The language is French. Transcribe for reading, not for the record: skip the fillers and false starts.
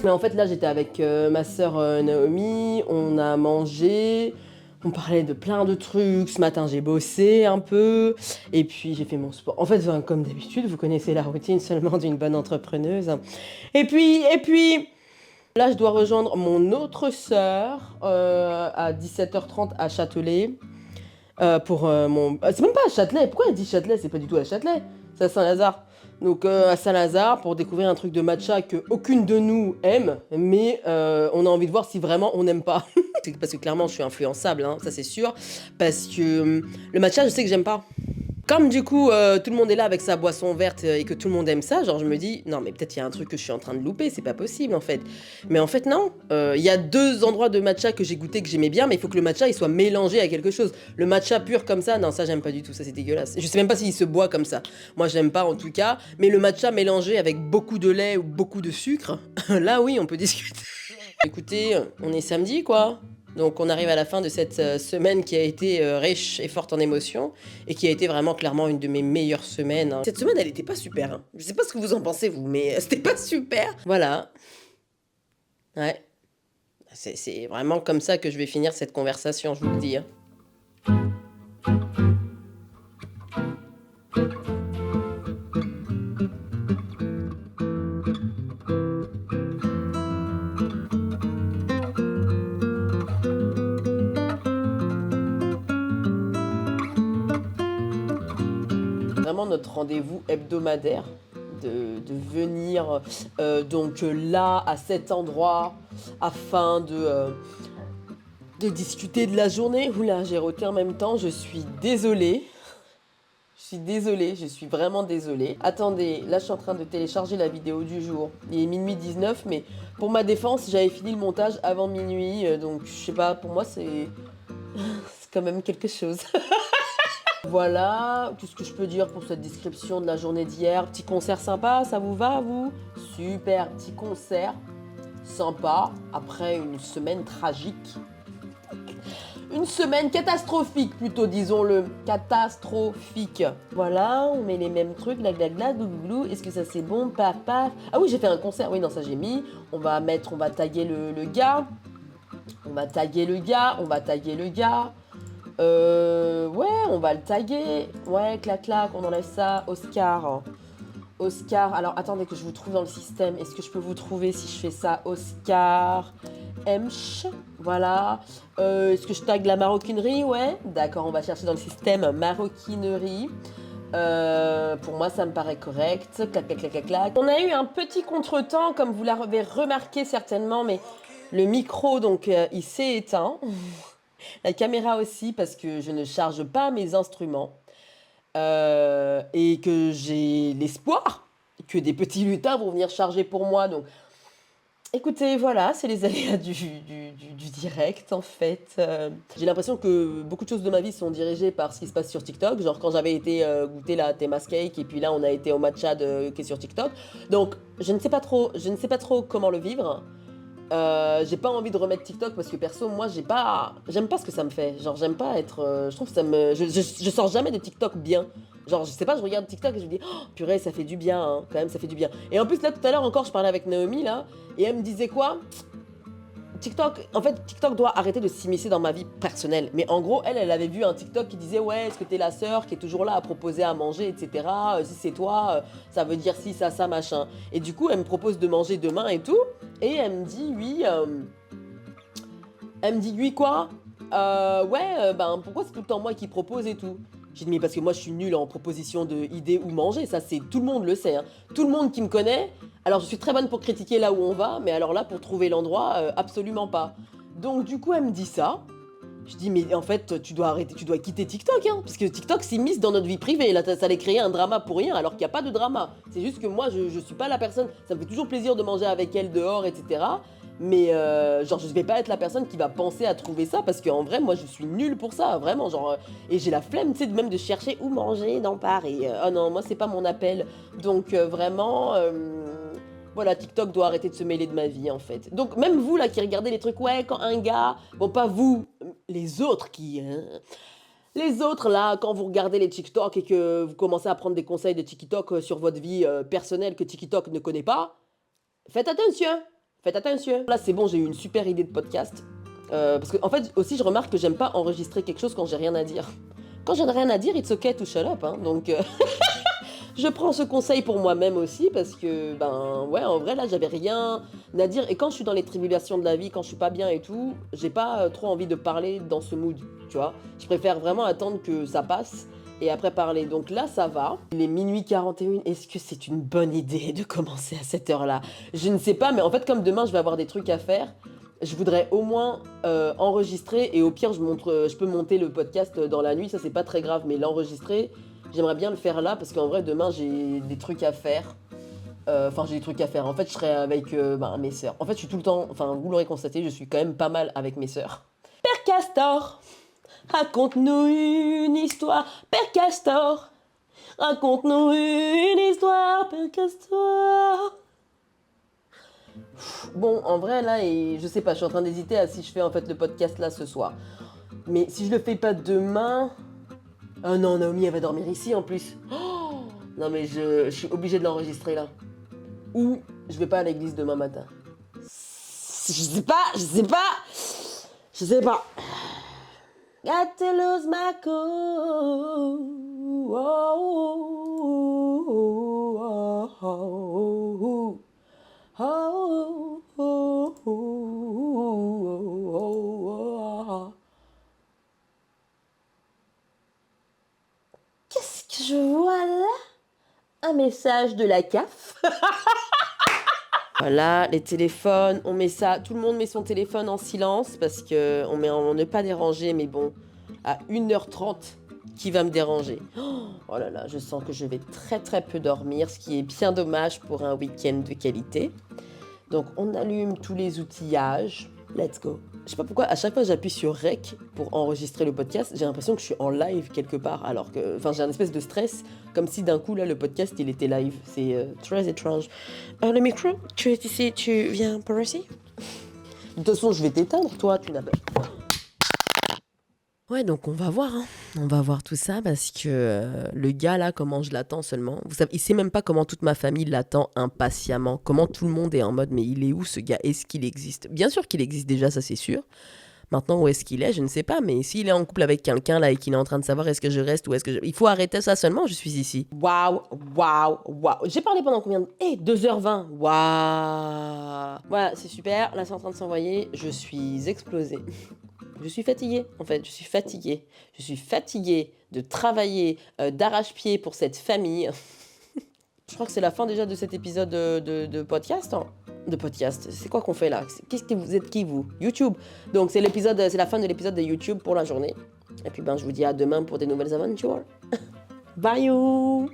Mais en fait, là, j'étais avec ma sœur Naomi, on a mangé, on parlait de plein de trucs. Ce matin, j'ai bossé un peu, et puis j'ai fait mon sport. En fait, comme d'habitude, vous connaissez la routine seulement d'une bonne entrepreneuse. Et puis, là, je dois rejoindre mon autre sœur à 17h30 à Châtelet. Pour mon... C'est même pas à Châtelet. Pourquoi elle dit Châtelet? C'est pas du tout à Châtelet. C'est à Saint-Lazare. Donc à Saint-Lazare pour découvrir un truc de matcha que aucune de nous aime, mais on a envie de voir si vraiment on n'aime pas. Parce que clairement je suis influençable, hein, ça c'est sûr. Parce que le matcha je sais que j'aime pas. Comme du coup tout le monde est là avec sa boisson verte et que tout le monde aime ça, genre je me dis non mais peut-être il y a un truc que je suis en train de louper, c'est pas possible en fait. Mais en fait non, il y a deux endroits de matcha que j'ai goûté que j'aimais bien, mais il faut que le matcha il soit mélangé à quelque chose. Le matcha pur comme ça, non ça j'aime pas du tout, ça c'est dégueulasse. Je sais même pas s'il se boit comme ça. Moi j'aime pas en tout cas, mais le matcha mélangé avec beaucoup de lait ou beaucoup de sucre, là oui on peut discuter. Écoutez, on est samedi quoi. Donc on arrive à la fin de cette semaine qui a été riche et forte en émotions et qui a été vraiment clairement une de mes meilleures semaines, hein. Cette semaine elle était pas super, hein. Je sais pas ce que vous en pensez vous, mais c'était pas super. Voilà. Ouais. C'est vraiment comme ça que je vais finir cette conversation, je vous le dis, hein. Vraiment notre rendez-vous hebdomadaire de venir donc là à cet endroit afin de discuter de la journée. Oula, j'ai roté en même temps, je suis désolée. Je suis vraiment désolée. Attendez, là je suis en train de télécharger la vidéo du jour. Il est minuit 19, mais pour ma défense, j'avais fini le montage avant minuit, donc je sais pas, pour moi c'est quand même quelque chose. Voilà, tout ce que je peux dire pour cette description de la journée d'hier. Petit concert sympa, ça vous va, vous? Super, petit concert sympa, après une semaine tragique. Une semaine catastrophique, plutôt, disons-le. Catastrophique. Voilà, on met les mêmes trucs, la gla gla, glouglou. Est-ce que ça c'est bon? Paf, paf. Ah oui, j'ai fait un concert. Oui, non, ça j'ai mis. On va taguer le gars. On va taguer le gars. Ouais, on va le taguer. Ouais, clac, clac, on enlève ça. Oscar. Oscar. Alors, attendez que je vous trouve dans le système. Est-ce que je peux vous trouver si je fais ça? Oscar. Mch. Voilà. Est-ce que je tag la maroquinerie? Ouais. D'accord, on va chercher dans le système maroquinerie. Pour moi, ça me paraît correct. Clac, clac, clac, clac, clac. On a eu un petit contretemps, comme vous l'avez remarqué certainement, mais le micro, donc, il s'est éteint. La caméra aussi, parce que je ne charge pas mes instruments. Et que j'ai l'espoir que des petits lutins vont venir charger pour moi. Donc, écoutez, voilà, c'est les aléas du direct, en fait. J'ai l'impression que beaucoup de choses de ma vie sont dirigées par ce qui se passe sur TikTok. Genre, quand j'avais été goûter la Thémas Cake, et puis là, on a été au matcha qui est sur TikTok. Donc, je ne sais pas trop comment le vivre. J'ai pas envie de remettre TikTok parce que perso, moi, j'aime pas ce que ça me fait. Genre, j'aime pas être. Je trouve que je sors jamais de TikTok bien. Genre, je sais pas, je regarde TikTok et je me dis, oh, purée, ça fait du bien, hein, quand même, ça fait du bien. Et en plus, là, tout à l'heure encore, je parlais avec Naomi, là, et elle me disait quoi? TikTok, en fait, TikTok doit arrêter de s'immiscer dans ma vie personnelle. Mais en gros, elle avait vu un TikTok qui disait ouais, est-ce que t'es la sœur qui est toujours là à proposer à manger, etc. Si c'est toi, ça veut dire si, ça, machin. Et du coup, elle me propose de manger demain et tout. Et elle me dit oui. Elle me dit oui quoi? Ouais, ben pourquoi c'est tout le temps moi qui propose et tout? J'ai dit mais parce que moi je suis nulle en proposition de idées ou manger, ça c'est tout le monde le sait, hein. Tout le monde qui me connaît. Alors je suis très bonne pour critiquer là où on va, mais alors là pour trouver l'endroit, absolument pas. Donc du coup elle me dit ça. Je dis mais en fait tu dois arrêter, tu dois quitter TikTok, hein, parce que TikTok s'immisce dans notre vie privée. Là ça allait créer un drama pour rien, alors qu'il n'y a pas de drama. C'est juste que moi je suis pas la personne. Ça me fait toujours plaisir de manger avec elle dehors, etc. Mais genre je vais pas être la personne qui va penser à trouver ça parce qu'en vrai moi je suis nulle pour ça vraiment genre et j'ai la flemme tu sais même de chercher où manger dans Paris. Oh non moi c'est pas mon appel donc vraiment voilà TikTok doit arrêter de se mêler de ma vie en fait. Donc même vous là qui regardez les trucs ouais quand un gars bon pas vous les autres qui les autres là quand vous regardez les TikTok et que vous commencez à prendre des conseils de TikTok sur votre vie personnelle que TikTok ne connaît pas faites attention. Faites attention. Là, c'est bon, j'ai eu une super idée de podcast. Parce que, en fait, aussi, je remarque que j'aime pas enregistrer quelque chose quand j'ai rien à dire. Quand j'ai rien à dire, it's okay to shut up, hein. Donc, je prends ce conseil pour moi-même aussi, parce que, ben, ouais, en vrai, là, j'avais rien à dire. Et quand je suis dans les tribulations de la vie, quand je suis pas bien et tout, j'ai pas trop envie de parler dans ce mood, tu vois. Je préfère vraiment attendre que ça passe et après parler. Donc là, ça va. Il est minuit 41. Est-ce que c'est une bonne idée de commencer à cette heure-là? Je ne sais pas, mais en fait, comme demain, je vais avoir des trucs à faire, je voudrais au moins enregistrer, et au pire, je peux monter le podcast dans la nuit, ça c'est pas très grave, mais l'enregistrer, j'aimerais bien le faire là, parce qu'en vrai, demain, j'ai des trucs à faire. Enfin, j'ai des trucs à faire. En fait, je serai avec mes sœurs. En fait, je suis tout le temps, enfin, vous l'aurez constaté, je suis quand même pas mal avec mes sœurs. Père Castor, raconte-nous une histoire. Père Castor, raconte-nous une histoire. Père Castor. Bon, en vrai, là, et je sais pas, je suis en train d'hésiter à si je fais en fait le podcast là ce soir. Mais si je le fais pas demain... Oh non, Naomi, elle va dormir ici en plus. Oh non, mais je suis obligée de l'enregistrer là. Ou je vais pas à l'église demain matin. Je sais pas. Got to lose my cool. Qu'est-ce que je vois là? Un message de la CAF. Voilà, les téléphones, on met ça, tout le monde met son téléphone en silence parce que on ne pas déranger, mais bon, à 1h30, qui va me déranger? Oh là là, je sens que je vais très très peu dormir, ce qui est bien dommage pour un week-end de qualité. Donc on allume tous les outillages, let's go. Je sais pas pourquoi, à chaque fois j'appuie sur Rec pour enregistrer le podcast, j'ai l'impression que je suis en live quelque part, alors que, enfin j'ai un espèce de stress, comme si d'un coup là le podcast il était live, c'est très étrange. Le micro, tu es ici, tu viens par ici? De toute façon je vais t'éteindre, toi tu n'as pas... Ouais, donc on va voir, hein. On va voir tout ça parce que le gars là, comment je l'attends seulement. Vous savez, il sait même pas comment toute ma famille l'attend impatiemment. Comment tout le monde est en mode, mais il est où ce gars? Est-ce qu'il existe? Bien sûr qu'il existe déjà, ça c'est sûr. Maintenant, où est-ce qu'il est? Je ne sais pas, mais s'il est en couple avec quelqu'un là et qu'il est en train de savoir est-ce que je reste ou est-ce que je... Il faut arrêter ça seulement, je suis ici. Waouh. J'ai parlé pendant combien de... 2h20. Waouh. Voilà, c'est super. Là, c'est en train de s'envoyer. Je suis explosée. Je suis fatiguée, en fait, je suis fatiguée. Je suis fatiguée de travailler d'arrache-pied pour cette famille. Je crois que c'est la fin déjà de cet épisode de podcast. Hein. De podcast, c'est quoi qu'on fait là? Qu'est-ce que vous êtes qui, vous? YouTube. Donc c'est la fin de l'épisode de YouTube pour la journée. Et puis ben je vous dis à demain pour des nouvelles aventures. Bye you.